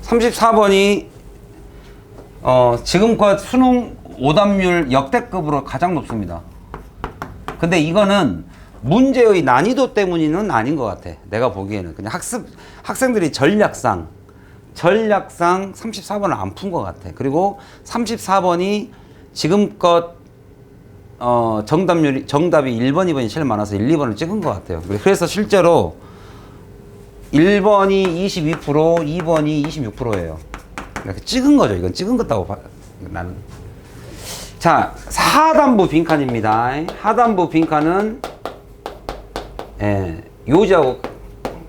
34번이 지금껏 수능 오답률 역대급으로 가장 높습니다. 근데 이거는 문제의 난이도 때문은 아닌 것 같아. 내가 보기에는 그냥 학생들이 전략상 34번을 안 푼 것 같아. 그리고 34번이 지금껏 정답이 1번, 2번이 제일 많아서 1, 2번을 찍은 것 같아요. 그래서 실제로 1번이 22%, 2번이 26%예요. 이렇게 찍은 거죠. 이건 찍은 것다고 봐, 나는. 자, 하단부 빈칸입니다. 하단부 빈칸은 요지하고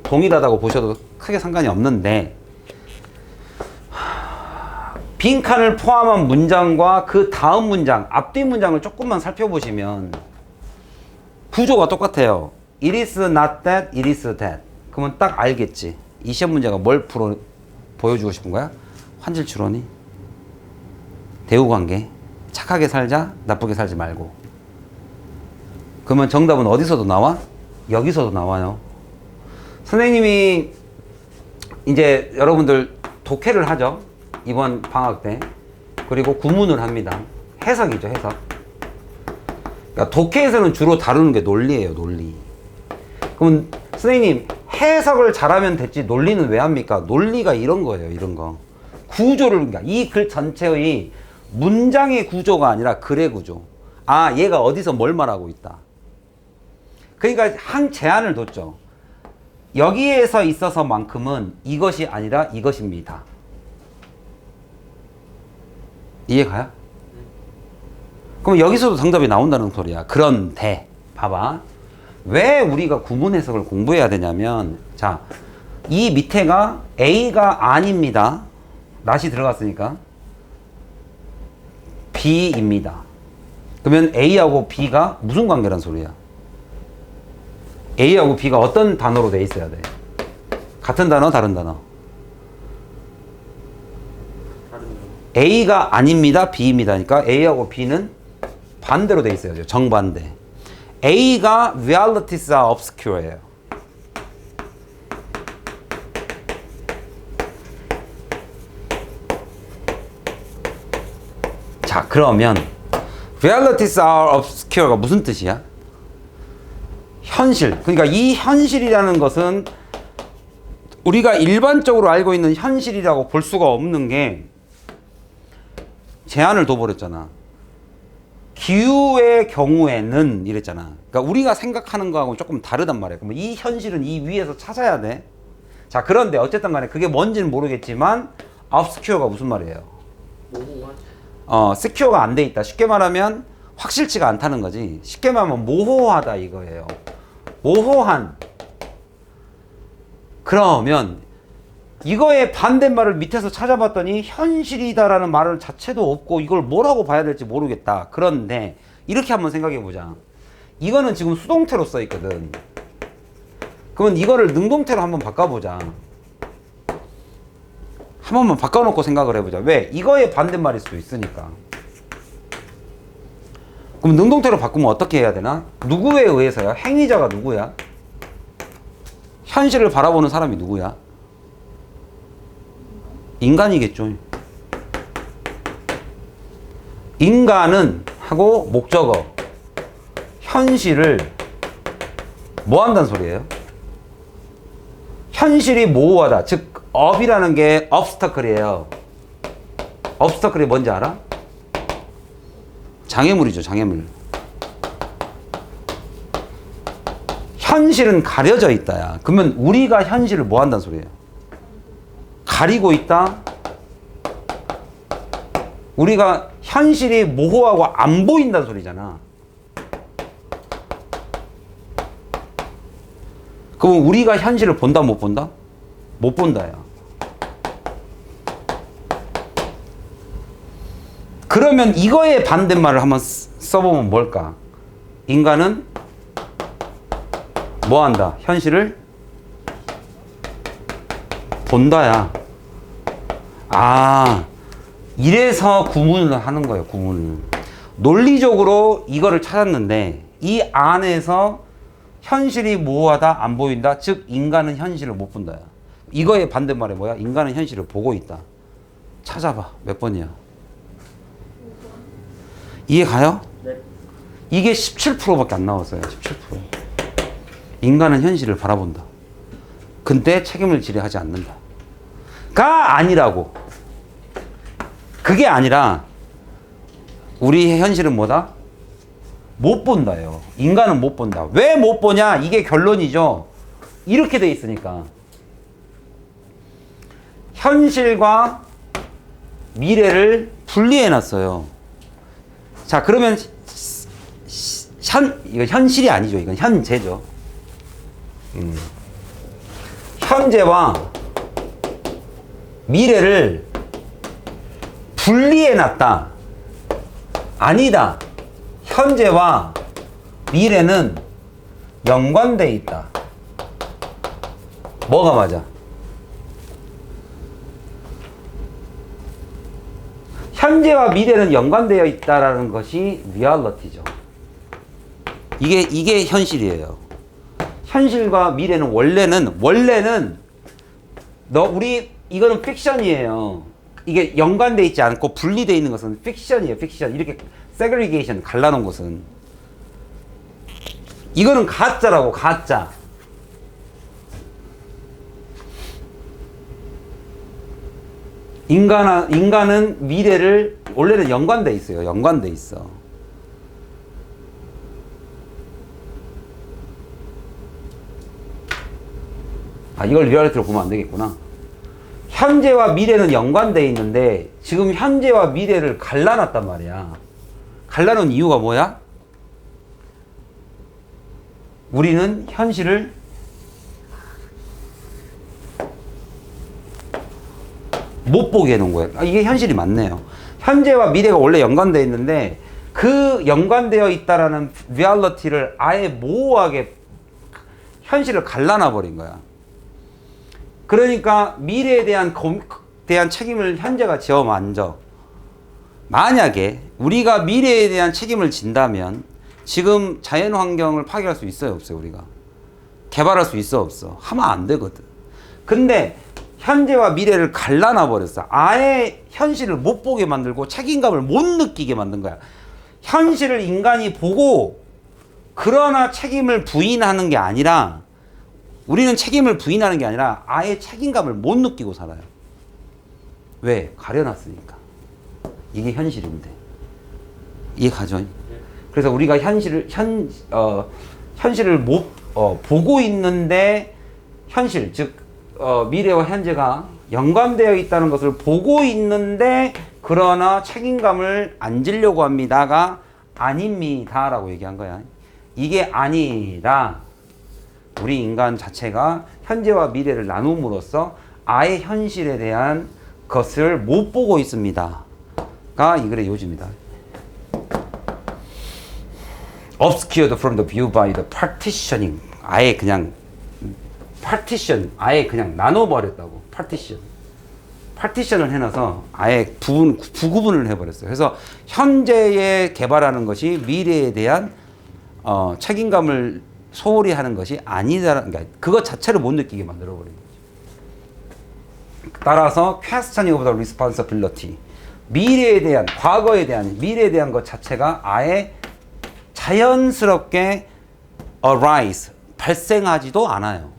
동일하다고 보셔도 크게 상관이 없는데, 빈칸을 포함한 문장과 그 다음 문장, 앞뒤 문장을 조금만 살펴보시면 구조가 똑같아요. It is not that, it is that. 그러면 딱 알겠지. 이 시험 문제가 뭘 보여주고 싶은 거야? 환질 추론이, 대우관계, 착하게 살자, 나쁘게 살지 말고. 그러면 정답은 어디서도 나와? 여기서도 나와요. 선생님이 이제 여러분들 독해를 하죠. 이번 방학 때. 그리고 구문을 합니다. 해석이죠, 해석. 그러니까 독해에서는 주로 다루는 게 논리예요, 논리. 그럼 선생님, 해석을 잘하면 됐지 논리는 왜 합니까? 논리가 이런 거예요, 이런 거. 구조를, 그러니까 이 글 전체의 문장의 구조가 아니라 글의 구조. 아, 얘가 어디서 뭘 말하고 있다. 그러니까 한 제한을 뒀죠. 여기에서 있어서만큼은 이것이 아니라 이것입니다. 이해가요? 그럼 여기서도 정답이 나온다는 소리야. 그런데 봐봐. 왜 우리가 구문 해석을 공부해야 되냐면, 자, 이 밑에가 A가 아닙니다. 낫이 들어갔으니까 B입니다. 그러면 A하고 B가 무슨 관계란 소리야? A하고 B가 어떤 단어로 돼 있어야 돼? 같은 단어, 다른 단어? A가 아닙니다, B입니다니까 A하고 B는 반대로 돼 있어야죠. 정반대. A가 realities are obscure예요. 자, 그러면 realities are obscure가 무슨 뜻이야? 현실. 그러니까 이 현실이라는 것은 우리가 일반적으로 알고 있는 현실이라고 볼 수가 없는 게, 제한을 둬버렸잖아. 기후의 경우에는 이랬잖아. 그러니까 우리가 생각하는 거하고 조금 다르단 말이야. 그럼 이 현실은 이 위에서 찾아야 돼. 자, 그런데 어쨌든 간에 그게 뭔지는 모르겠지만 obscure가 무슨 말이에요? secure가 안 돼 있다. 쉽게 말하면 확실치가 않다는 거지. 쉽게 말하면 모호하다 이거예요. 모호한. 그러면 이거의 반대말을 밑에서 찾아봤더니 현실이다라는 말 자체도 없고 이걸 뭐라고 봐야 될지 모르겠다. 그런데 이렇게 한번 생각해 보자. 이거는 지금 수동태로 써 있거든. 그러면 이거를 능동태로 한번 바꿔보자. 한 번만 바꿔놓고 생각을 해보자. 왜? 이거의 반대말일 수도 있으니까. 그럼 능동태로 바꾸면 어떻게 해야 되나? 누구에 의해서야? 행위자가 누구야? 현실을 바라보는 사람이 누구야? 인간이겠죠. 인간은 하고 목적어 현실을 뭐 한다는 소리예요? 현실이 모호하다. 즉 업이라는 게 obstacle이에요. obstacle이 뭔지 알아? 장애물이죠, 장애물. 현실은 가려져 있다야. 그러면 우리가 현실을 뭐 한다는 소리예요? 가리고 있다. 우리가 현실이 모호하고 안 보인다는 소리잖아. 그럼 우리가 현실을 본다, 못 본다? 못 본다야. 그러면 이거의 반대말을 한번 써보면 뭘까? 인간은 뭐 한다? 현실을 본다야. 아, 이래서 구문을 하는 거예요, 구문을. 논리적으로 이거를 찾았는데 이 안에서 현실이 모호하다, 안 보인다, 즉 인간은 현실을 못 본다야. 이거의 반대말이 뭐야? 인간은 현실을 보고 있다. 찾아봐. 몇 번이야? 이해 가요? 네. 이게 17%밖에 안 나왔어요. 17%. 인간은 현실을 바라본다. 근데 책임을 지려하지 않는다. 가 아니라고. 그게 아니라 우리의 현실은 뭐다? 못 본다요. 인간은 못 본다. 왜 못 보냐? 이게 결론이죠. 이렇게 돼 있으니까. 현실과 미래를 분리해 놨어요. 자, 그러면 이거 현실이 아니죠. 이건 현재죠. 현재와 미래를 분리해 놨다. 아니다. 현재와 미래는 연관되어 있다. 뭐가 맞아? 현재와 미래는 연관되어 있다라는 것이 리얼리티죠. 이게 현실이에요. 현실과 미래는 원래는 이거는 픽션이에요. 이게 연관되어 있지 않고 분리되어 있는 것은 픽션이에요. 픽션. 이렇게 세그리게이션 갈라놓은 것은 이거는 가짜라고. 가짜. 인간은 미래를 원래는 연관돼 있어요. 연관돼 있어. 아, 이걸 리얼리티로 보면 안 되겠구나. 현재와 미래는 연관돼 있는데 지금 현재와 미래를 갈라놨단 말이야. 갈라놓은 이유가 뭐야? 우리는 현실을 못 보게 해놓은 거예요. 아, 이게 현실이 맞네요. 현재와 미래가 원래 연관되어 있는데 그 연관되어 있다라는 리얼리티를 아예 모호하게 현실을 갈라놔 버린 거야. 그러니까 미래에 대한 책임을 현재가 지어 만져. 만약에 우리가 미래에 대한 책임을 진다면 지금 자연 환경을 파괴할 수 있어요, 없어요? 우리가 개발할 수 있어, 없어? 하면 안 되거든. 근데 현재와 미래를 갈라놔 버렸어. 아예 현실을 못 보게 만들고 책임감을 못 느끼게 만든 거야. 현실을 인간이 보고 그러나 책임을 부인하는 게 아니라, 우리는 책임을 부인하는 게 아니라 아예 책임감을 못 느끼고 살아요. 왜? 가려놨으니까. 이게 현실인데. 이해가죠? 그래서 우리가 현실을 보고 있는데, 현실, 즉 미래와 현재가 연관되어 있다는 것을 보고 있는데 그러나 책임감을 안 지려고 합니다가 아닙니다라고 얘기한 거야. 이게 아니라 우리 인간 자체가 현재와 미래를 나눔으로써 아예 현실에 대한 것을 못 보고 있습니다가 이 글의 요지입니다. Obscured from the view by the partitioning. 아예 그냥 아예 그냥 나눠버렸다고. 파티션을 해놔서 아예 부구분을 해버렸어요. 그래서 현재에 개발하는 것이 미래에 대한 책임감을 소홀히 하는 것이 아니다. 그러니까 그것 자체를 못 느끼게 만들어버린 거죠. 따라서 questioning of the responsibility. 과거에 대한, 미래에 대한 것 자체가 아예 자연스럽게 arise, 발생하지도 않아요.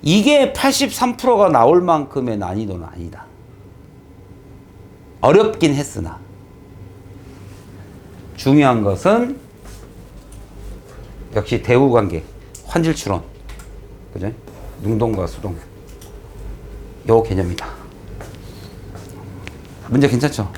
이게 83%가 나올 만큼의 난이도는 아니다. 어렵긴 했으나 중요한 것은 역시 대우관계, 환질추론, 그죠? 능동과 수동, 요 개념이다. 문제 괜찮죠?